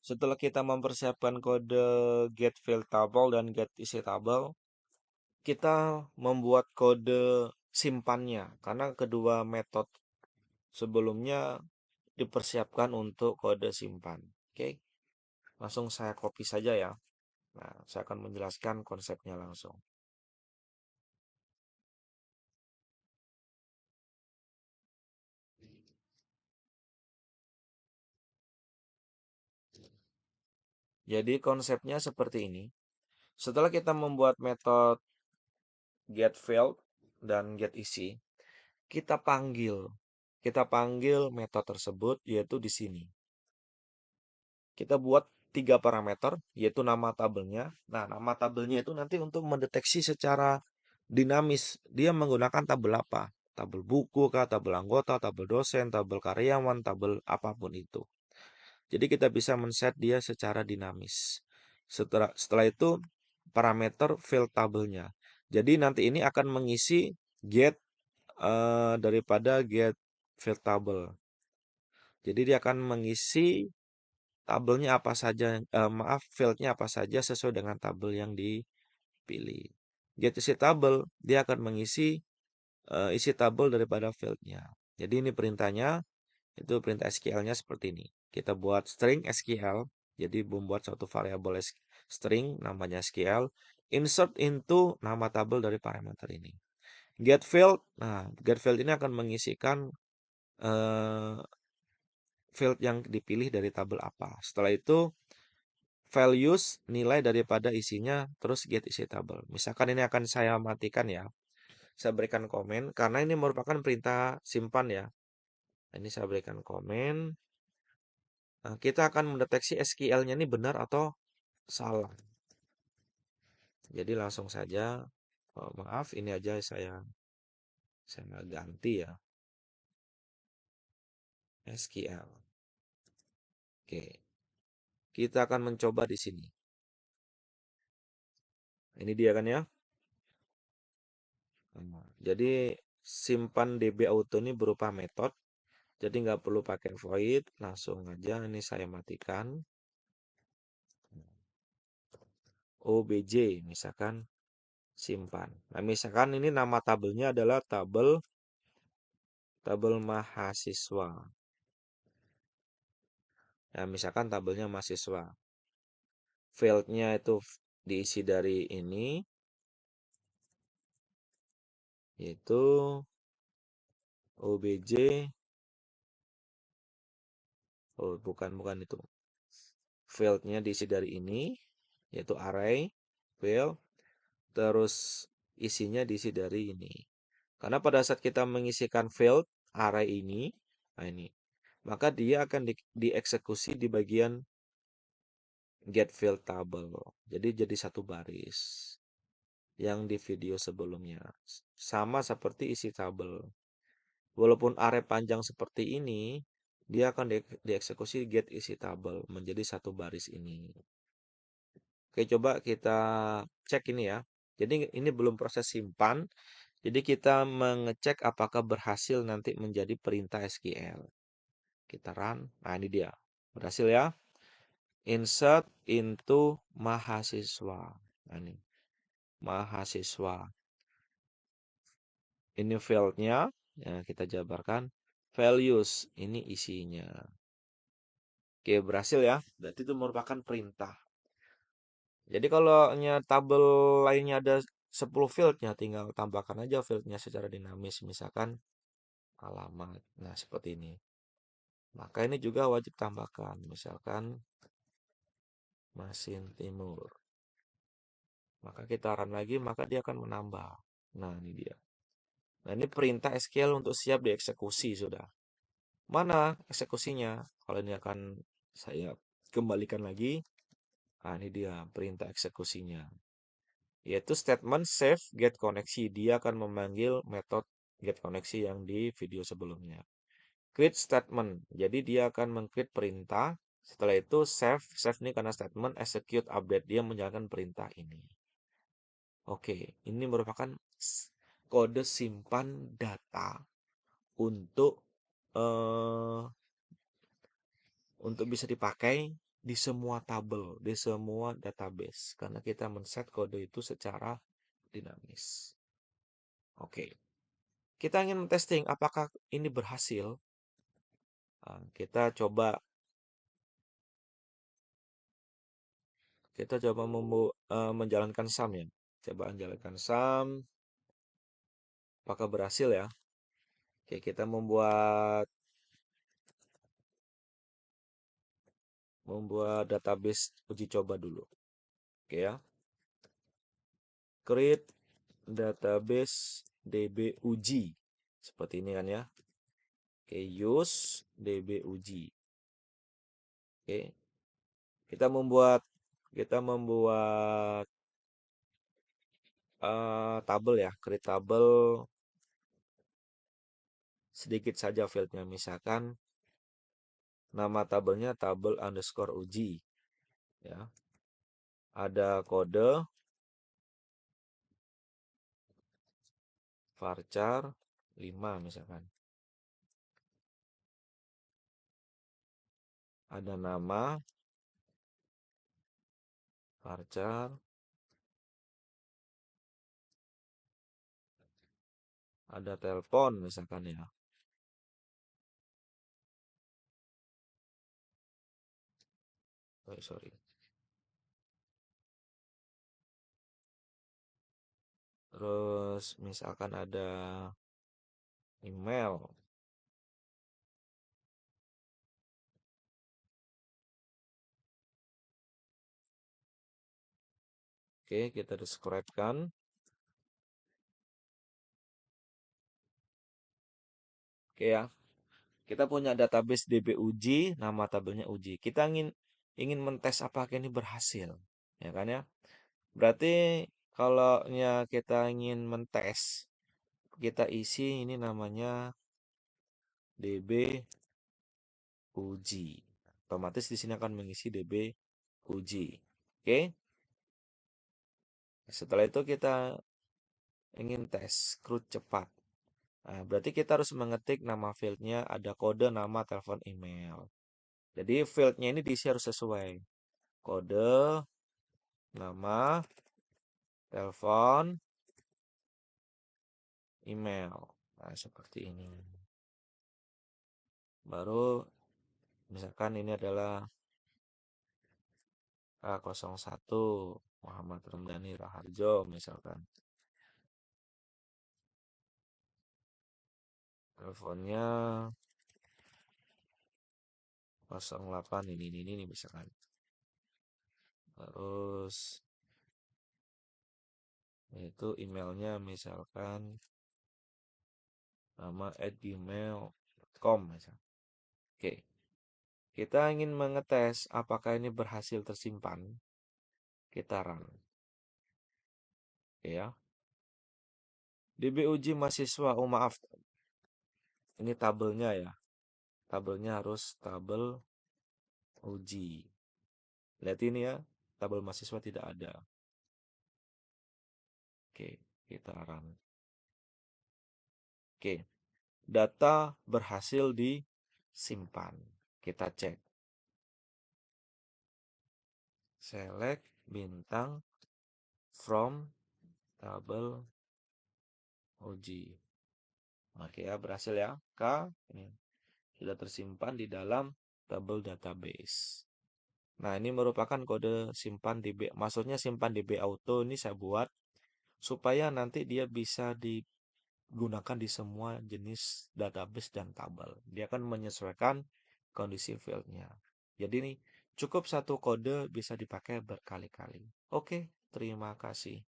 setelah kita mempersiapkan kode get field table dan get isi table, kita membuat kode simpannya karena kedua metode sebelumnya dipersiapkan untuk kode simpan. Oke, langsung saya copy saja ya. Nah, saya akan menjelaskan konsepnya langsung. Jadi konsepnya seperti ini. Setelah kita membuat metode get field dan get isi, kita panggil metode tersebut yaitu di sini. Kita buat 3 parameter yaitu nama tabelnya. Nah, nama tabelnya itu nanti untuk mendeteksi secara dinamis dia menggunakan tabel apa? Tabel buku kah, tabel anggota, tabel dosen, tabel karyawan, tabel apapun itu. Jadi kita bisa men-set dia secara dinamis. Setelah itu parameter field tabelnya. Jadi nanti ini akan mengisi get daripada get field table. Jadi dia akan mengisi tabelnya apa saja, fieldnya apa saja sesuai dengan tabel yang dipilih. Get isi tabel, dia akan mengisi isi tabel daripada fieldnya. Jadi ini perintahnya, itu perintah SQL-nya seperti ini. Kita buat string SQL, jadi membuat suatu variabel string namanya SQL, insert into nama tabel dari parameter ini. Get field, nah get field ini akan mengisikan field yang dipilih dari tabel apa. Setelah itu values nilai daripada isinya terus get isi tabel. Misalkan ini akan saya matikan ya. Saya berikan komen karena ini merupakan perintah simpan ya. Ini saya berikan komen. Nah, kita akan mendeteksi SQL-nya ini benar atau salah. Jadi langsung saja, maaf ini aja saya ganti ya. SQL. Oke. Kita akan mencoba di sini. Ini dia kan ya. Nah, jadi simpan DB auto ini berupa metode. Jadi nggak perlu pakai void, langsung aja ini saya matikan. OBJ misalkan simpan. Nah, misalkan ini nama tabelnya adalah tabel mahasiswa. Ya, misalkan tabelnya mahasiswa. Fieldnya itu diisi dari ini, yaitu OBJ. Oh, bukan itu. Fieldnya diisi dari ini, yaitu array, field. Terus isinya diisi dari ini. Karena pada saat kita mengisikan field array ini, nah ini, maka dia akan dieksekusi di bagian get field table. Jadi satu baris yang di video sebelumnya. Sama seperti isi tabel. Walaupun array panjang seperti ini, dia akan dieksekusi get isi tabel menjadi satu baris ini. Oke, coba kita cek ini ya. Jadi ini belum proses simpan. Jadi kita mengecek apakah berhasil nanti menjadi perintah SQL. Kita run. Nah, ini dia. Berhasil ya. Insert into mahasiswa. Nah, ini. Mahasiswa. Ini fieldnya. Ya, kita jabarkan. Values. Ini isinya. Oke, berhasil ya. Berarti itu merupakan perintah. Jadi kalau tabel lainnya ada 10 fieldnya, tinggal tambahkan aja fieldnya secara dinamis. Misalkan alamat. Nah, seperti ini. Maka ini juga wajib tambahkan. Misalkan Masin Timur. Maka kita run lagi, maka dia akan menambah. Nah, ini dia. Nah, ini perintah SQL untuk siap dieksekusi sudah. Mana eksekusinya? Kalau ini akan saya kembalikan lagi. Nah, ini dia perintah eksekusinya. Yaitu statement save get koneksi. Dia akan memanggil metode get koneksi yang di video sebelumnya. Create statement. Jadi dia akan meng-create perintah. Setelah itu save ini karena statement, execute update. Dia menjalankan perintah ini. Oke, ini merupakan kode simpan data untuk bisa dipakai di semua tabel, di semua database, karena kita men-set kode itu secara dinamis. Oke, kita ingin testing apakah ini berhasil. Kita coba menjalankan sum ya. Coba menjalankan sum, apakah berhasil ya? Oke, kita membuat database uji coba dulu. Oke ya. Create database db uji. Seperti ini kan ya. Oke, use db uji. Oke. Kita membuat tabel ya, create tabel sedikit saja fieldnya. Misalkan nama tabelnya tabel underscore uji ya. Ada kode varchar 5 misalkan. Ada nama varchar, ada telepon misalkan ya. Sorry. Terus misalkan ada email. Oke, kita describe-kan. Oke ya. Kita punya database DB uji, nama tabelnya uji. Kita ingin mentes apakah ini berhasil, ya kan ya? Berarti kalau kita ingin mentes, kita isi ini namanya DB uji. Otomatis di sini akan mengisi DB uji. Oke. Setelah itu kita ingin tes CRUD cepat. Nah, berarti kita harus mengetik nama fieldnya, ada kode, nama, telepon, email. Jadi fieldnya ini diisi harus sesuai. Kode, nama, telepon, email. Nah, seperti ini. Baru misalkan ini adalah A01 Muhammad Ramdhani Raharjo misalkan. Teleponnya 08 ini misalkan. Terus itu emailnya misalkan nama @gmail.com misalkan. Oke. Kita ingin mengetes apakah ini berhasil tersimpan. Kita run. Oke ya. DB uji mahasiswa. Oh maaf. Ini tabelnya ya. Tabelnya harus tabel uji. Lihat ini ya. Tabel mahasiswa tidak ada. Oke. Kita run. Oke. Data berhasil disimpan. Kita cek. Select bintang from tabel uji. Oke ya, berhasil ya. Ini sudah tersimpan di dalam tabel database. Nah, ini merupakan kode simpan DB. Maksudnya simpan DB auto ini saya buat supaya nanti dia bisa digunakan di semua jenis database dan tabel. Dia akan menyesuaikan kondisi fieldnya. Jadi ini cukup satu kode bisa dipakai berkali-kali. Oke, terima kasih.